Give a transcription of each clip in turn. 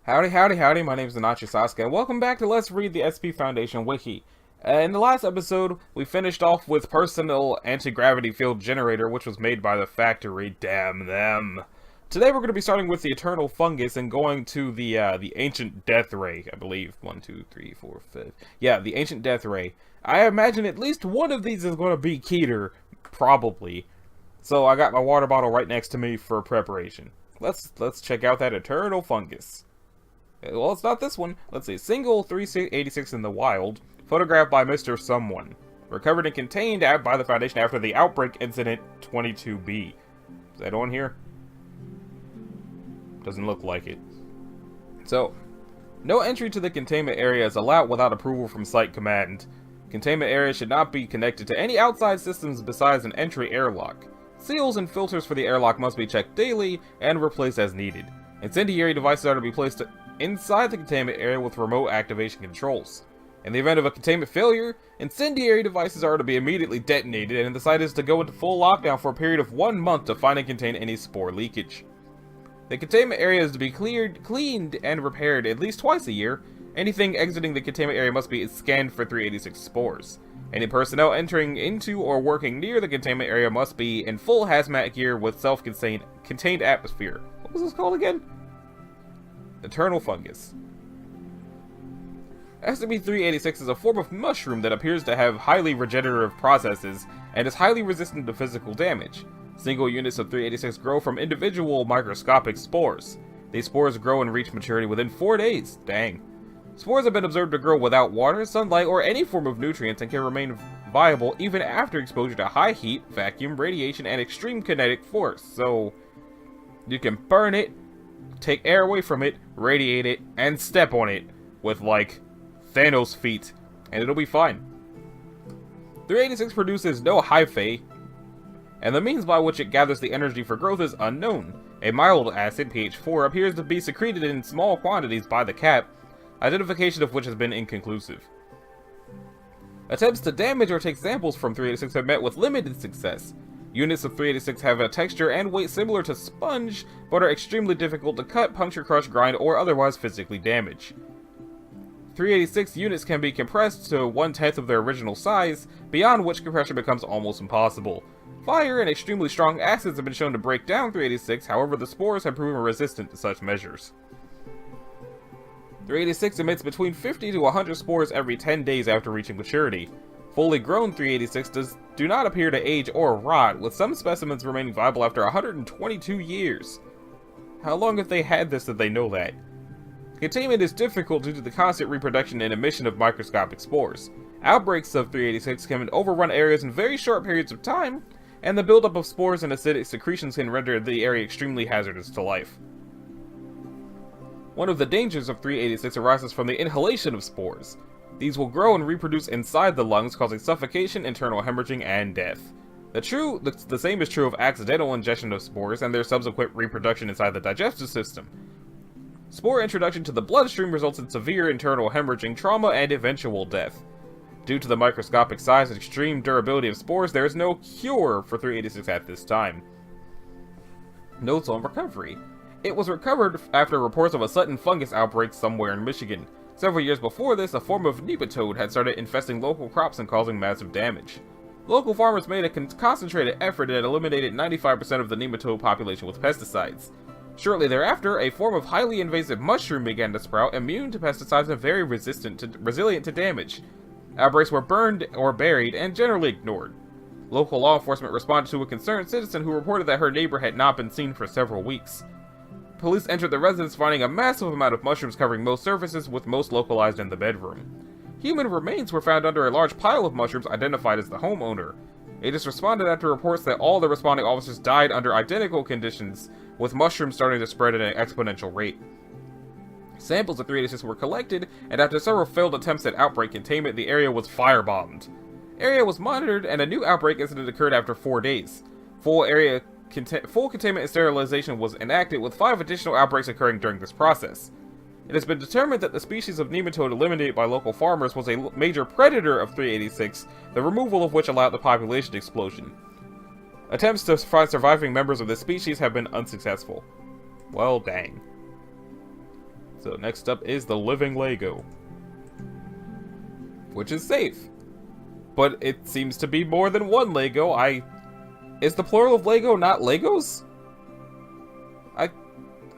Howdy, howdy, howdy, my name is Nachi Sasuke, and welcome back to Let's Read the SCP Foundation Wiki. In the last episode, we finished off with Personal Anti-Gravity Field Generator, which was made by the factory, damn them. Today we're going to be starting with the Eternal Fungus and going to the Ancient Death Ray, I believe. 1, 2, 3, 4, 5. Yeah, the Ancient Death Ray. I imagine at least one of these is going to be Keter, probably. So I got my water bottle right next to me for preparation. Let's check out that Eternal Fungus. Well, it's not this one. Let's see. Single 386 in the wild. Photographed by Mr. Someone. Recovered and contained by the Foundation after the Outbreak Incident 22B. Is that on here? Doesn't look like it. So, no entry to the containment area is allowed without approval from Site Command. Containment area should not be connected to any outside systems besides an entry airlock. Seals and filters for the airlock must be checked daily and replaced as needed. Incendiary devices are to be placed inside the containment area with remote activation controls. In the event of a containment failure, incendiary devices are to be immediately detonated, and the site is to go into full lockdown for a period of 1 month to find and contain any spore leakage. The containment area is to be cleaned, and repaired at least twice a year. Anything exiting the containment area must be scanned for 386 spores. Any personnel entering into or working near the containment area must be in full hazmat gear with self-contained atmosphere. What was this called again? Eternal Fungus. SCP-386 is a form of mushroom that appears to have highly regenerative processes and is highly resistant to physical damage. Single units of 386 grow from individual microscopic spores. These spores grow and reach maturity within 4 days. Dang. Spores have been observed to grow without water, sunlight, or any form of nutrients and can remain viable even after exposure to high heat, vacuum, radiation, and extreme kinetic force. So, you can burn it, take air away from it, radiate it, and step on it with, like, Thanos' feet, and it'll be fine. 386 produces no hyphae, and the means by which it gathers the energy for growth is unknown. A mild acid, pH 4, appears to be secreted in small quantities by the cap, identification of which has been inconclusive. Attempts to damage or take samples from 386 have met with limited success. Units of 386 have a texture and weight similar to sponge, but are extremely difficult to cut, puncture, crush, grind, or otherwise physically damage. 386 units can be compressed to 1/10 of their original size, beyond which compression becomes almost impossible. Fire and extremely strong acids have been shown to break down 386, however the spores have proven resistant to such measures. 386 emits between 50 to 100 spores every 10 days after reaching maturity. Fully grown 386 do not appear to age or rot, with some specimens remaining viable after 122 years. How long have they had this that they know that? Containment is difficult due to the constant reproduction and emission of microscopic spores. Outbreaks of 386 can overrun areas in very short periods of time, and the buildup of spores and acidic secretions can render the area extremely hazardous to life. One of the dangers of 386 arises from the inhalation of spores. These will grow and reproduce inside the lungs, causing suffocation, internal hemorrhaging, and death. The same is true of accidental ingestion of spores and their subsequent reproduction inside the digestive system. Spore introduction to the bloodstream results in severe internal hemorrhaging, trauma, and eventual death. Due to the microscopic size and extreme durability of spores, there is no cure for 386 at this time. Notes on recovery. It was recovered after reports of a sudden fungus outbreak somewhere in Michigan. Several years before this, a form of nematode had started infesting local crops and causing massive damage. Local farmers made a concentrated effort that eliminated 95% of the nematode population with pesticides. Shortly thereafter, a form of highly invasive mushroom began to sprout, immune to pesticides and very resilient to damage. Outbreaks were burned or buried and generally ignored. Local law enforcement responded to a concerned citizen who reported that her neighbor had not been seen for several weeks. Police entered the residence finding a massive amount of mushrooms covering most surfaces, with most localized in the bedroom. Human remains were found under a large pile of mushrooms identified as the homeowner. Agents responded after reports that all the responding officers died under identical conditions, with mushrooms starting to spread at an exponential rate. Samples of 386 were collected, and after several failed attempts at outbreak containment, the area was firebombed. Area was monitored, and a new outbreak incident occurred after 4 days. Full containment and sterilization was enacted, with 5 additional outbreaks occurring during this process. It has been determined that the species of nematode eliminated by local farmers was a major predator of 386, the removal of which allowed the population explosion. Attempts to find surviving members of this species have been unsuccessful. Well, dang. So next up is the living Lego, which is safe. But it seems to be more than one Lego. Is the plural of Lego not Legos?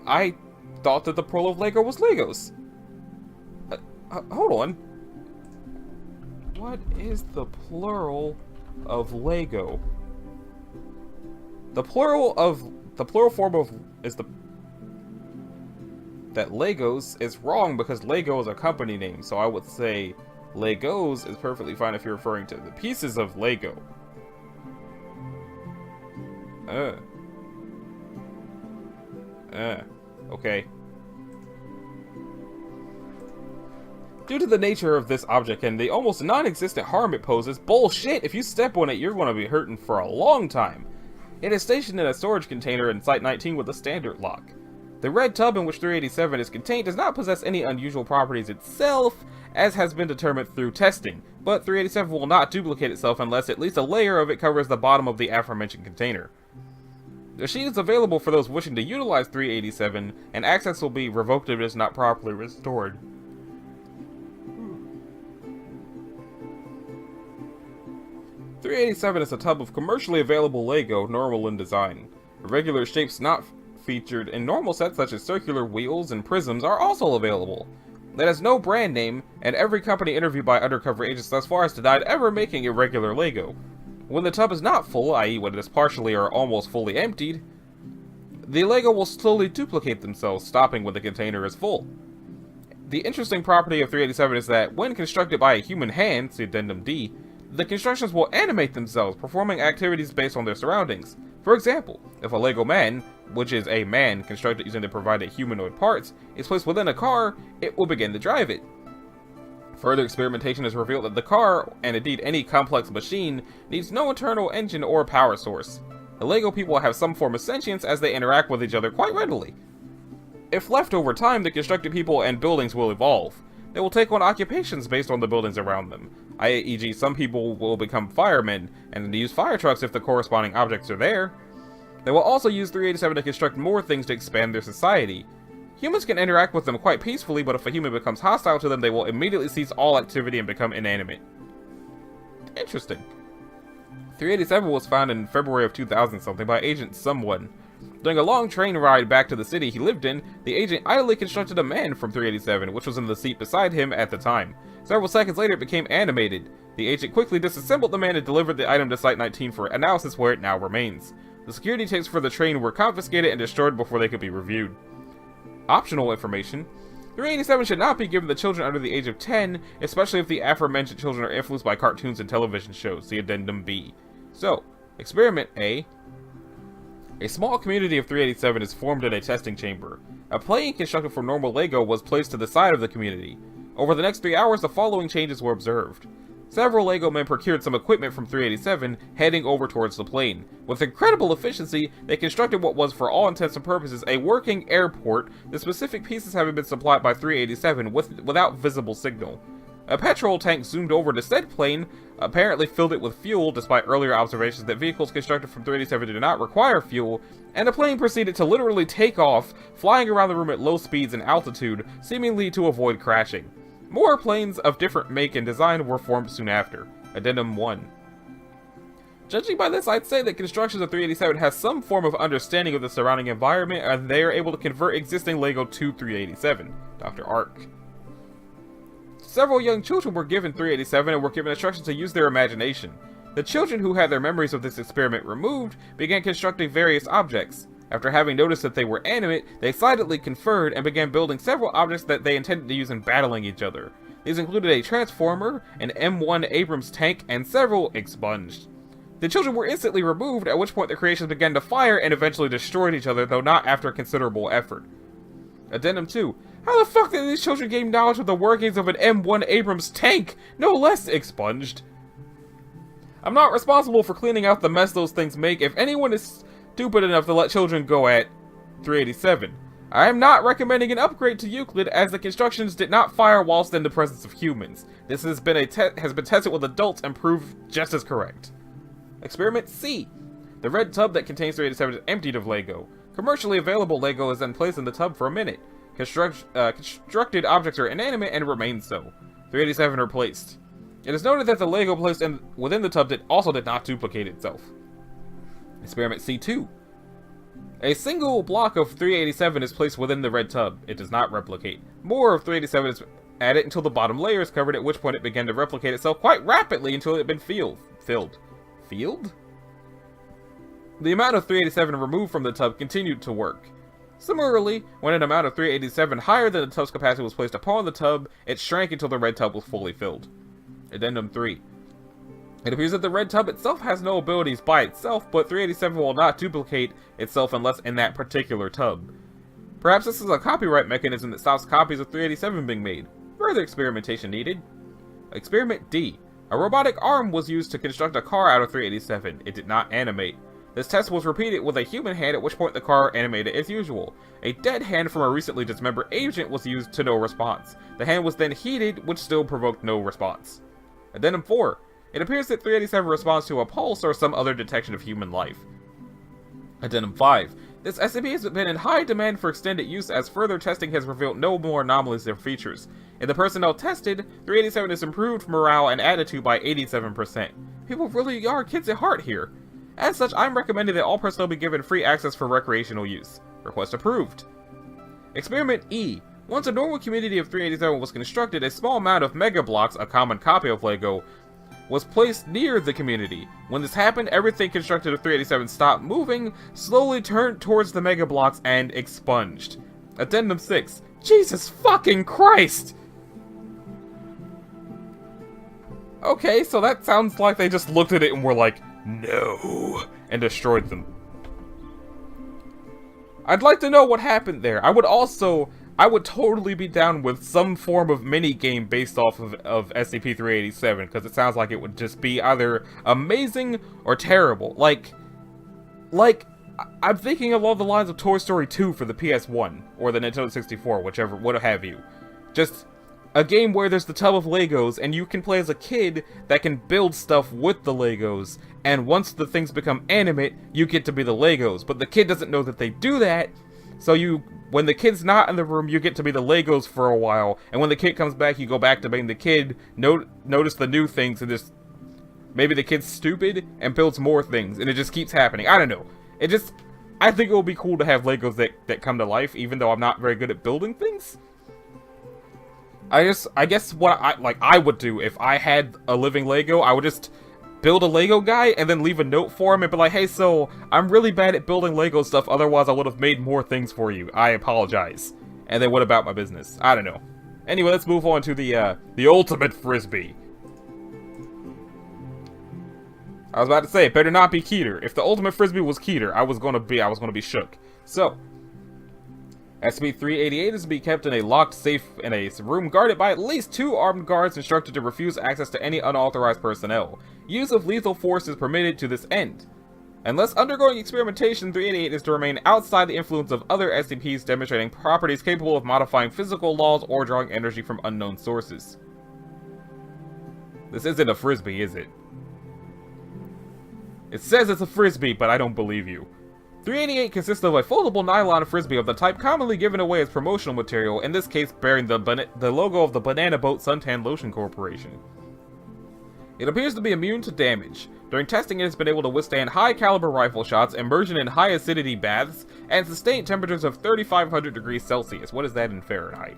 I thought that the plural of Lego was Legos. Hold on. What is the plural of Lego? The plural form of that Legos is wrong because Lego is a company name. So I would say Legos is perfectly fine if you're referring to the pieces of Lego. Okay. Due to the nature of this object and the almost non-existent harm it poses, bullshit, if you step on it, you're going to be hurting for a long time. It is stationed in a storage container in Site 19 with a standard lock. The red tub in which 387 is contained does not possess any unusual properties itself, as has been determined through testing, but 387 will not duplicate itself unless at least a layer of it covers the bottom of the aforementioned container. The sheet is available for those wishing to utilize 387, and access will be revoked if it is not properly restored. .387 is a tub of commercially available Lego, normal in design. Irregular shapes not featured in normal sets such as circular wheels and prisms are also available. It has no brand name, and every company interviewed by undercover agents thus far has denied ever making irregular Lego. When the tub is not full, i.e. when it is partially or almost fully emptied, the Lego will slowly duplicate themselves, stopping when the container is full. The interesting property of 387 is that when constructed by a human hand, see Addendum D, the constructions will animate themselves, performing activities based on their surroundings. For example, if a Lego man, which is a man constructed using the provided humanoid parts, is placed within a car, it will begin to drive it. Further experimentation has revealed that the car, and indeed any complex machine, needs no internal engine or power source. The Lego people have some form of sentience as they interact with each other quite readily. If left over time, the constructed people and buildings will evolve. They will take on occupations based on the buildings around them, e.g. some people will become firemen and use fire trucks if the corresponding objects are there. They will also use 387 to construct more things to expand their society. Humans can interact with them quite peacefully, but if a human becomes hostile to them, they will immediately cease all activity and become inanimate. Interesting. 387 was founded in February of 2000-something by Agent Someone. During a long train ride back to the city he lived in, the agent idly constructed a man from 387, which was in the seat beside him at the time. Several seconds later, it became animated. The agent quickly disassembled the man and delivered the item to Site 19 for analysis, where it now remains. The security tapes for the train were confiscated and destroyed before they could be reviewed. Optional information: 387 should not be given to children under the age of 10, especially if the aforementioned children are influenced by cartoons and television shows. See Addendum B. So, Experiment A. A small community of 387 is formed in a testing chamber. A plane constructed from normal Lego was placed to the side of the community. Over the next 3 hours, the following changes were observed. Several Lego men procured some equipment from 387, heading over towards the plane. With incredible efficiency, they constructed what was, for all intents and purposes, a working airport, the specific pieces having been supplied by 387 without visible signal. A petrol tank zoomed over the said plane, apparently filled it with fuel, despite earlier observations that vehicles constructed from 387 do not require fuel, and the plane proceeded to literally take off, flying around the room at low speeds and altitude, seemingly to avoid crashing. More planes of different make and design were formed soon after. Addendum 1. Judging by this, I'd say that constructions of 387 has some form of understanding of the surrounding environment, and they are able to convert existing Lego to 387. Dr. Ark. Several young children were given 387 and were given instructions to use their imagination. The children who had their memories of this experiment removed began constructing various objects. After having noticed that they were animate, they excitedly conferred and began building several objects that they intended to use in battling each other. These included a transformer, an M1 Abrams tank, and several expunged. The children were instantly removed, at which point the creations began to fire and eventually destroyed each other, though not after considerable effort. Addendum 2. How the fuck did these children gain knowledge of the workings of an M1 Abrams tank? No less expunged. I'm not responsible for cleaning out the mess those things make. If anyone is stupid enough to let children go at 387. I am not recommending an upgrade to Euclid, as the constructions did not fire whilst in the presence of humans. This has been tested with adults and proved just as correct. Experiment C. The red tub that contains 387 is emptied of Lego. Commercially available Lego is then placed in the tub for a minute. Constructed objects are inanimate and remain so. 387 replaced. It is noted that the Lego placed within the tub also did not duplicate itself. Experiment C2. A single block of 387 is placed within the red tub. It does not replicate. More of 387 is added until the bottom layer is covered, at which point it began to replicate itself quite rapidly until it had been filled? The amount of 387 removed from the tub continued to work. Similarly, when an amount of 387 higher than the tub's capacity was placed upon the tub, it shrank until the red tub was fully filled. Addendum 3. It appears that the red tub itself has no abilities by itself, but 387 will not duplicate itself unless in that particular tub. Perhaps this is a copyright mechanism that stops copies of 387 being made. Further experimentation needed. Experiment D. A robotic arm was used to construct a car out of 387. It did not animate. This test was repeated with a human hand, at which point the car animated as usual. A dead hand from a recently dismembered agent was used to no response. The hand was then heated, which still provoked no response. Addendum 4. It appears that 387 responds to a pulse or some other detection of human life. Addendum 5. This SCP has been in high demand for extended use, as further testing has revealed no more anomalies or features. In the personnel tested, 387 has improved morale and attitude by 87%. People really are kids at heart here. As such, I'm recommending that all personnel be given free access for recreational use. Request approved. Experiment E. Once a normal community of 387 was constructed, a small amount of Mega Bloks, a common copy of Lego, was placed near the community. When this happened, everything constructed of 387 stopped moving, slowly turned towards the Mega Bloks, and expunged. Addendum 6. Jesus fucking Christ! Okay, so that sounds like they just looked at it and were like, no, and destroyed them. I'd like to know what happened there. I would totally be down with some form of mini game based off of SCP-387, because it sounds like it would just be either amazing or terrible. Like, I'm thinking along the lines of Toy Story 2 for the PS1, or the Nintendo 64, whichever, what have you. Just a game where there's the tub of Legos, and you can play as a kid that can build stuff with the Legos, and once the things become animate, you get to be the Legos. But the kid doesn't know that they do that, so when the kid's not in the room, you get to be the Legos for a while, and when the kid comes back, you go back to being the kid, notice the new things, and just, maybe the kid's stupid, and builds more things, and it just keeps happening. I don't know. I think it would be cool to have Legos that come to life, even though I'm not very good at building things. I guess what I would do if I had a living Lego, I would just build a Lego guy and then leave a note for him and be like, hey, so I'm really bad at building Lego stuff, otherwise I would have made more things for you. I apologize. And then what about my business? I don't know. Anyway, let's move on to the ultimate frisbee. I was about to say, it better not be Keter. If the ultimate frisbee was Keter, I was gonna be shook. So, SCP-388 is to be kept in a locked safe in a room guarded by at least 2 armed guards instructed to refuse access to any unauthorized personnel. Use of lethal force is permitted to this end. Unless undergoing experimentation, 388 is to remain outside the influence of other SCPs demonstrating properties capable of modifying physical laws or drawing energy from unknown sources. This isn't a frisbee, is it? It says it's a frisbee, but I don't believe you. 388 consists of a foldable nylon frisbee of the type commonly given away as promotional material, in this case bearing the logo of the Banana Boat Suntan Lotion Corporation. It appears to be immune to damage. During testing, it has been able to withstand high-caliber rifle shots, immersion in high-acidity baths, and sustained temperatures of 3,500 degrees Celsius. What is that in Fahrenheit?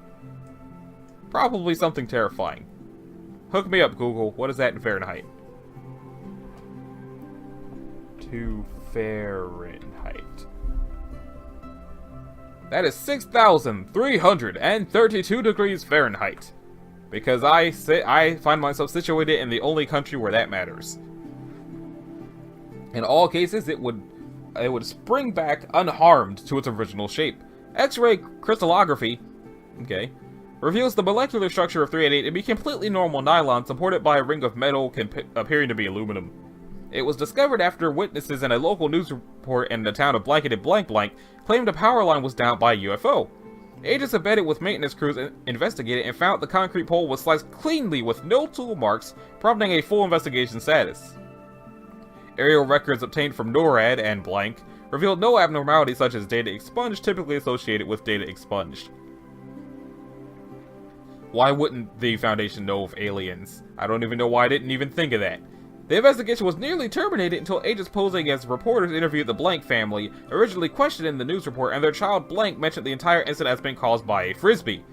Probably something terrifying. Hook me up, Google. What is that in Fahrenheit? To Fahrenheit. That is 6,332 degrees Fahrenheit. Because I find myself situated in the only country where that matters. In all cases, it would spring back unharmed to its original shape. X-ray crystallography, reveals the molecular structure of 388 to be completely normal nylon supported by a ring of metal appearing to be aluminum. It was discovered after witnesses in a local news report in the town of Blanketed Blank Blank claimed a power line was down by a UFO. Agents embedded with maintenance crews investigated and found the concrete pole was sliced cleanly with no tool marks, prompting a full investigation status. Aerial records obtained from NORAD and blank revealed no abnormalities such as data expunged typically associated with data expunged. Why wouldn't the Foundation know of aliens? I don't even know why I didn't even think of that. The investigation was nearly terminated until agents posing as reporters interviewed the Blank family, originally questioned in the news report, and their child Blank mentioned the entire incident has been caused by a frisbee.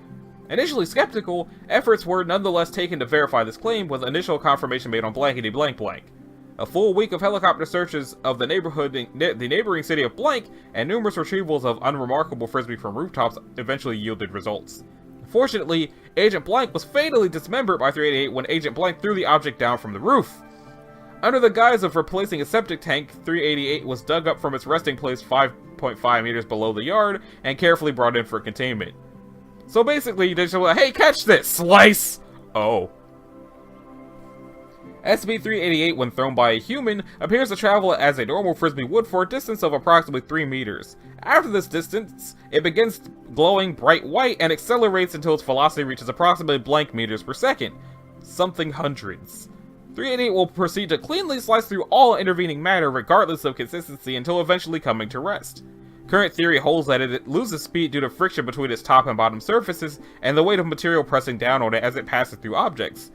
Initially skeptical, efforts were nonetheless taken to verify this claim, with initial confirmation made on Blankety Blank Blank. A full week of helicopter searches of the neighborhood, the neighboring city of Blank, and numerous retrievals of unremarkable frisbee from rooftops eventually yielded results. Fortunately, Agent Blank was fatally dismembered by 388 when Agent Blank threw the object down from the roof. Under the guise of replacing a septic tank, 388 was dug up from its resting place 5.5 meters below the yard and carefully brought in for containment. So basically, they just went, hey, catch this, slice! Oh. SCP-388, when thrown by a human, appears to travel as a normal frisbee would for a distance of approximately 3 meters. After this distance, it begins glowing bright white and accelerates until its velocity reaches approximately blank meters per second. Something hundreds. 388 will proceed to cleanly slice through all intervening matter regardless of consistency until eventually coming to rest. Current theory holds that it loses speed due to friction between its top and bottom surfaces and the weight of material pressing down on it as it passes through objects.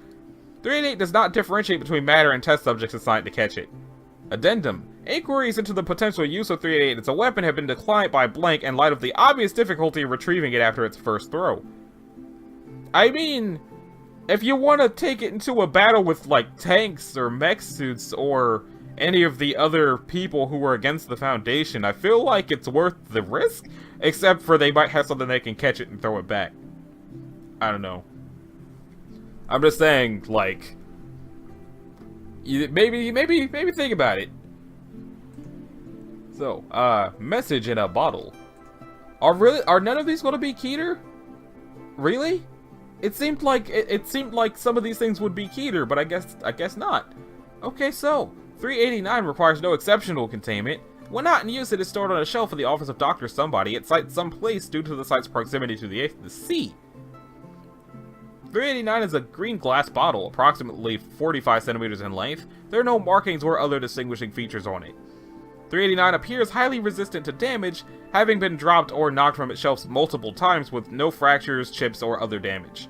388 does not differentiate between matter and test subjects assigned to catch it. Addendum. Inquiries into the potential use of 388 as a weapon have been declined by Blank in light of the obvious difficulty of retrieving it after its first throw. I mean, if you want to take it into a battle with, like, tanks or mech suits or any of the other people who were against the Foundation, I feel like it's worth the risk, except for they might have something that can catch it and throw it back. I don't know. I'm just saying, like, maybe think about it. So, message in a bottle. Are none of these going to be Keter? Really? It seemed like some of these things would be Keter, but I guess not. Okay, so 389 requires no exceptional containment. When not in use, it is stored on a shelf in the office of Dr. Somebody at site someplace due to the site's proximity to the sea. 389 is a green glass bottle, approximately 45 centimeters in length. There are no markings or other distinguishing features on it. 389 appears highly resistant to damage, having been dropped or knocked from its shelves multiple times with no fractures, chips, or other damage.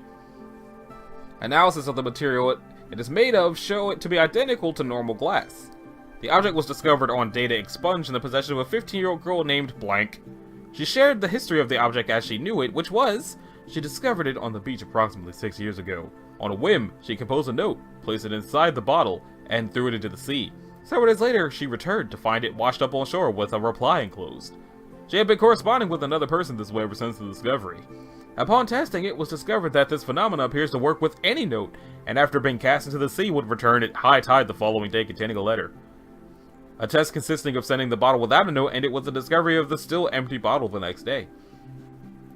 Analysis of the material it is made of show it to be identical to normal glass. The object was discovered on data expunged in the possession of a 15-year-old girl named Blank. She shared the history of the object as she knew it, which was, she discovered it on the beach approximately 6 years ago. On a whim, she composed a note, placed it inside the bottle, and threw it into the sea. Several days later, she returned to find it washed up on shore with a reply enclosed. She had been corresponding with another person this way ever since the discovery. Upon testing, it was discovered that this phenomenon appears to work with any note, and after being cast into the sea would return at high tide the following day containing a letter. A test consisting of sending the bottle without a note ended with the discovery of the still empty bottle the next day.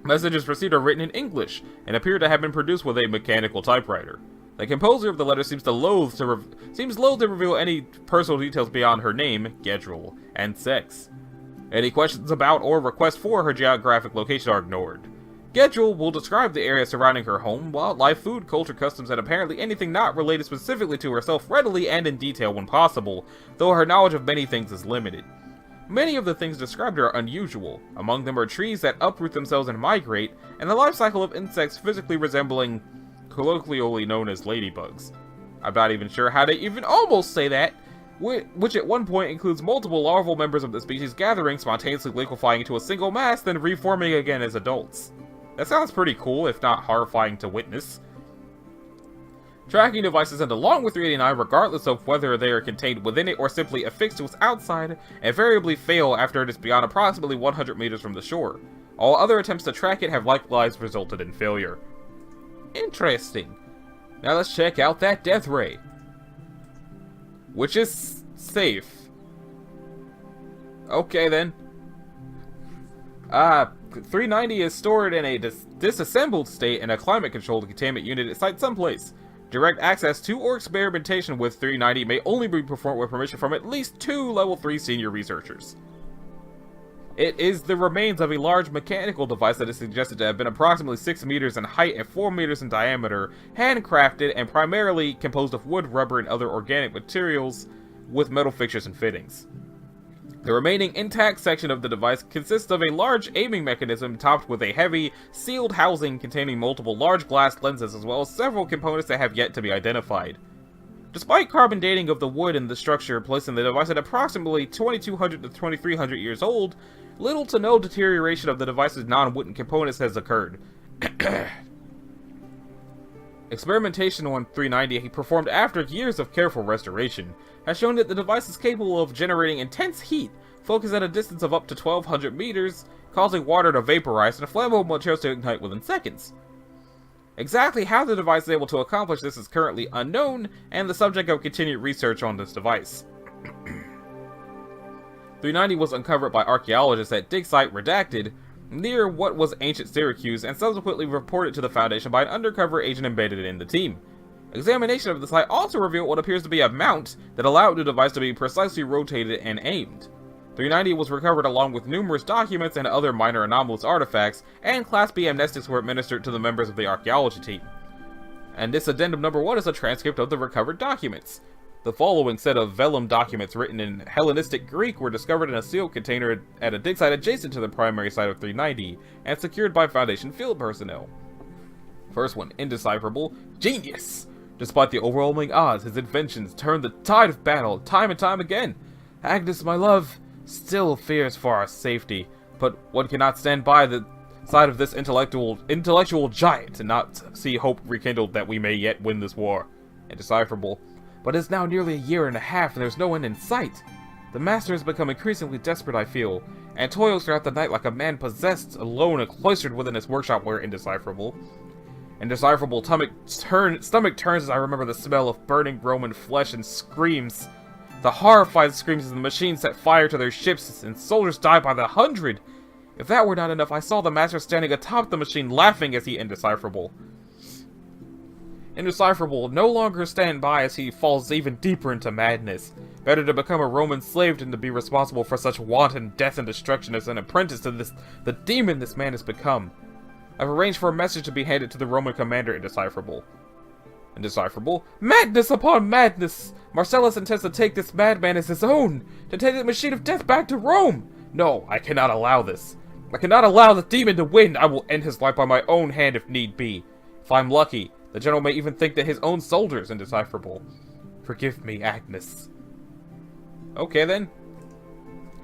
Messages received are written in English, and appear to have been produced with a mechanical typewriter. The composer of the letter seems loath to reveal any personal details beyond her name, Gedril, and sex. Any questions about or requests for her geographic location are ignored. Gedril will describe the area surrounding her home, wildlife, food, culture, customs, and apparently anything not related specifically to herself readily and in detail when possible, though her knowledge of many things is limited. Many of the things described are unusual. Among them are trees that uproot themselves and migrate, and the life cycle of insects physically resembling colloquially known as ladybugs. I'm not even sure how to even almost say that, which at one point includes multiple larval members of the species gathering, spontaneously liquefying into a single mass, then reforming again as adults. That sounds pretty cool, if not horrifying to witness. Tracking devices sent along with 389, regardless of whether they are contained within it or simply affixed to its outside, invariably fail after it is beyond approximately 100 meters from the shore. All other attempts to track it have likewise resulted in failure. Interesting. Now let's check out that death ray. Which is safe. Okay then. 390 is stored in a disassembled state in a climate-controlled containment unit at site someplace. Direct access to or experimentation with 390 may only be performed with permission from at least 2 level 3 senior researchers. It is the remains of a large mechanical device that is suggested to have been approximately 6 meters in height and 4 meters in diameter, handcrafted and primarily composed of wood, rubber, and other organic materials with metal fixtures and fittings. The remaining intact section of the device consists of a large aiming mechanism topped with a heavy, sealed housing containing multiple large glass lenses as well as several components that have yet to be identified. Despite carbon dating of the wood in the structure placing the device at approximately 2200 to 2300 years old, little to no deterioration of the device's non-wooden components has occurred. Experimentation on 390 performed after years of careful restoration has shown that the device is capable of generating intense heat, focused at a distance of up to 1200 meters, causing water to vaporize and flammable materials to ignite within seconds. Exactly how the device is able to accomplish this is currently unknown, and the subject of continued research on this device. 390 was uncovered by archaeologists at dig site Redacted, near what was ancient Syracuse, and subsequently reported to the Foundation by an undercover agent embedded in the team. Examination of the site also revealed what appears to be a mount that allowed the device to be precisely rotated and aimed. 390 was recovered along with numerous documents and other minor anomalous artifacts, and Class B amnestics were administered to the members of the archaeology team. And this addendum number 1 is a transcript of the recovered documents. The following set of vellum documents written in Hellenistic Greek were discovered in a sealed container at a dig site adjacent to the primary site of 390, and secured by Foundation field personnel. First one, indecipherable, genius! Despite the overwhelming odds, his inventions turned the tide of battle time and time again. Agnes, my love, still fears for our safety, but one cannot stand by the side of this intellectual giant and not see hope rekindled that we may yet win this war. Indecipherable. But it's now nearly a year and a half and there's no end in sight. The master has become increasingly desperate, I feel, and toils throughout the night like a man possessed, alone and cloistered within his workshop where indecipherable. Indecipherable stomach turns as I remember the smell of burning Roman flesh and screams. The horrified screams as the machines set fire to their ships and soldiers die by the hundred. If that were not enough, I saw the master standing atop the machine laughing as he indecipherable. Indecipherable no longer stand by as he falls even deeper into madness. Better to become a Roman slave than to be responsible for such wanton death and destruction as an apprentice to the demon this man has become. I've arranged for a message to be handed to the Roman commander, Indecipherable. Indecipherable? Madness upon madness! Marcellus intends to take this madman as his own, to take the machine of death back to Rome! No, I cannot allow this. I cannot allow the demon to win! I will end his life by my own hand if need be. If I'm lucky, the general may even think that his own soldiers are indecipherable. Forgive me, Agnes. Okay then.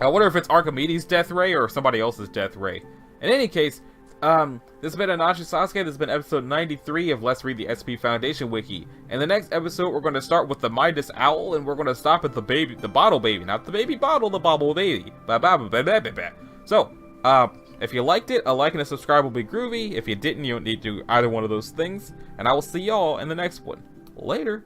I wonder if it's Archimedes' death ray or somebody else's death ray. In any case, this has been Anachi Sasuke. This has been episode 93 of Let's Read the SCP Foundation Wiki. In the next episode, we're going to start with the Midas Owl, and we're going to stop at the bottle baby. Not the baby bottle, the bobble baby. So, if you liked it, a like and a subscribe will be groovy. If you didn't, you don't need to do either one of those things. And I will see y'all in the next one. Later.